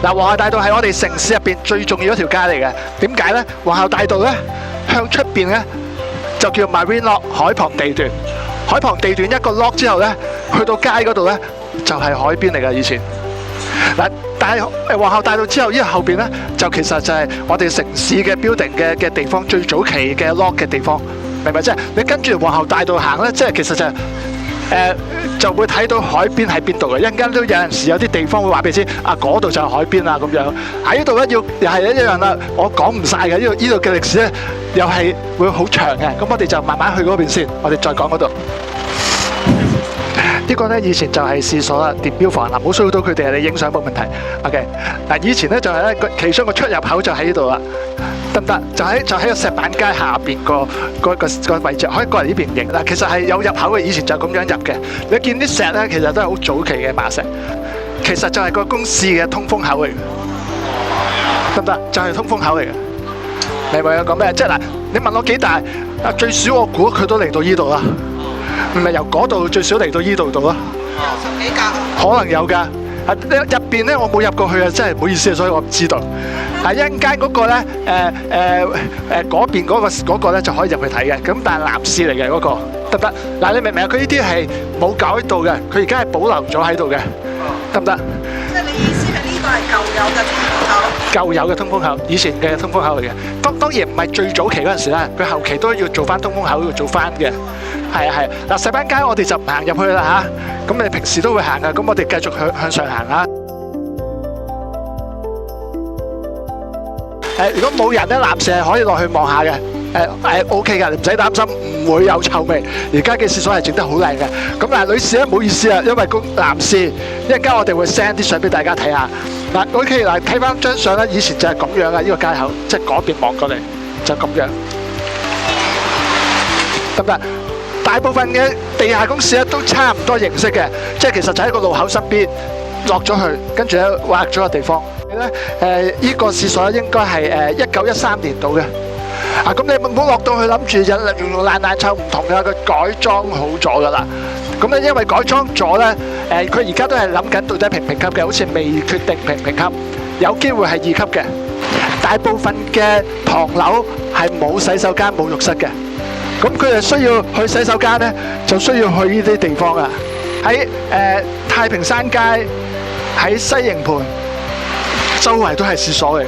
嗱，皇后大道係我哋城市入邊最重要一條街嚟嘅。點解呢？皇后大道呢，向出邊呢，就叫 Marine Lock 海旁地段。海旁地段一個 lock 之後呢，去到街嗰度呢，就係海邊嚟㗎以前。嗱，但係皇后大道之後，呢後邊呢，就其實就係我哋城市嘅 building 嘅地方，最早期嘅 lock 嘅地方，明白？即係你跟住皇后大道行呢，即係其實就係就會睇到海邊喺邊度嘅。一陣間都有陣時有啲地方會話俾你知，啊嗰度就係海邊啊咁樣。喺呢度咧又係一樣啦，我講唔晒嘅。呢度嘅歷史咧又係會好長嘅。咁我哋就慢慢去嗰邊先，我哋再講嗰度。呢個咧以前就係廁所啦，電錶房嗱，唔好騷擾到佢哋，你影相冇問題。OK， 嗱以前咧就係咧其中個出入口就喺呢度啦，得唔得？就喺個石板街下邊個位置，可以過嚟呢邊影嗱。其實係有入口嘅，以前就咁樣入嘅。你見啲石咧，其實都係好早期嘅麻石，其實就係個公廁嘅通風口嚟嘅，得唔得？就係通風口嚟嘅。你明我講咩？即係嗱，你問我幾大？啊最少我估佢都嚟到呢度啦。唔係由嗰度最少嚟到呢度咯，有10幾格，可能有㗎。入邊咧我冇入過去啊，真係唔好意思啊，所以我唔知道。一陣間嗰個咧嗰邊嗰個咧就可以入去睇嘅，咁但係男士嚟嘅嗰個得唔得？嗱你明唔明啊？佢呢啲係冇搞喺度嘅，佢而家係保留咗喺度嘅，得唔得？即係你意思係呢個係舊有嘅通風口？舊有嘅通風口，以前嘅通風口嚟嘅。當然唔係最早期嗰陣時啦，佢後期都要做翻通風口，要做翻嘅。係啊係。嗱石板街我哋就唔行入去啦嚇，咁你平時都會行噶，咁我哋繼續向上行啦。如果冇人咧，男士係可以落去望下嘅。OK 㗎，你唔使擔心，唔會有臭味。而家嘅廁所係整得好靚嘅。咁嗱，女士咧唔好意思啊，因為個男士一陣間我哋會 send 啲相俾大家睇下。嗱 OK 嗱，睇翻張相咧，以前就係咁樣嘅，呢個街口，即係嗰邊望過嚟就咁樣，得唔得？大部分嘅地下公廁咧都差唔多形式嘅，即係其實就喺個路口身邊落咗去，跟住咧劃咗個地方。呢個廁所應該係1913年度嘅。咁你唔好落到去諗住用爛臭唔同嘅，佢改裝好咗噶啦。咁咧因為改裝咗咧，佢而家都係諗緊到底評唔評級嘅，好似未決定評唔評級，有機會係2級嘅。大部分嘅唐樓係冇洗手間冇浴室嘅，咁佢哋需要去洗手間咧，就需要去呢啲地方啊。喺太平山街，喺西營盤，周圍都係廁所嚟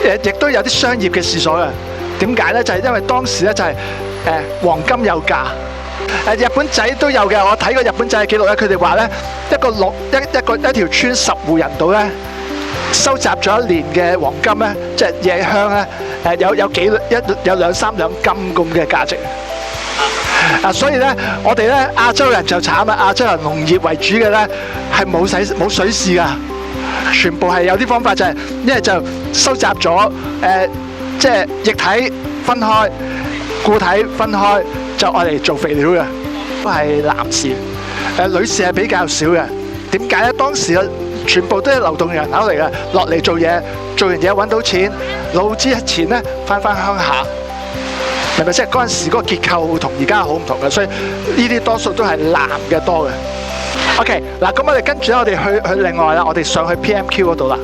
嘅，亦都有啲商業嘅廁所嘅。點解咧？就係因為當時咧就係黃金有價。日本仔都有嘅，我睇過日本仔嘅記錄咧，佢哋話咧一條村10戶人度咧，收集咗1年嘅黃金咧，即係野香咧，有2-3兩金咁嘅價值。所以咧，我哋咧亞洲人就慘啦，亞洲人農業為主嘅咧係冇水試噶，全部係有啲方法就係一係就收集咗即係液體分開，固體分開，就愛嚟做肥料嘅，都係男士。女士係比較少嘅。點解咧？當時全部都係流動人口嚟嘅，落嚟做嘢，做完嘢揾到錢，老之前咧翻鄉下，明咪？即係嗰陣時嗰個結構同而家好唔同嘅，所以呢啲多數都係男嘅多嘅。OK， 嗱咁我哋跟住咧，我哋去另外啦，我哋上去 PMQ 嗰度啦。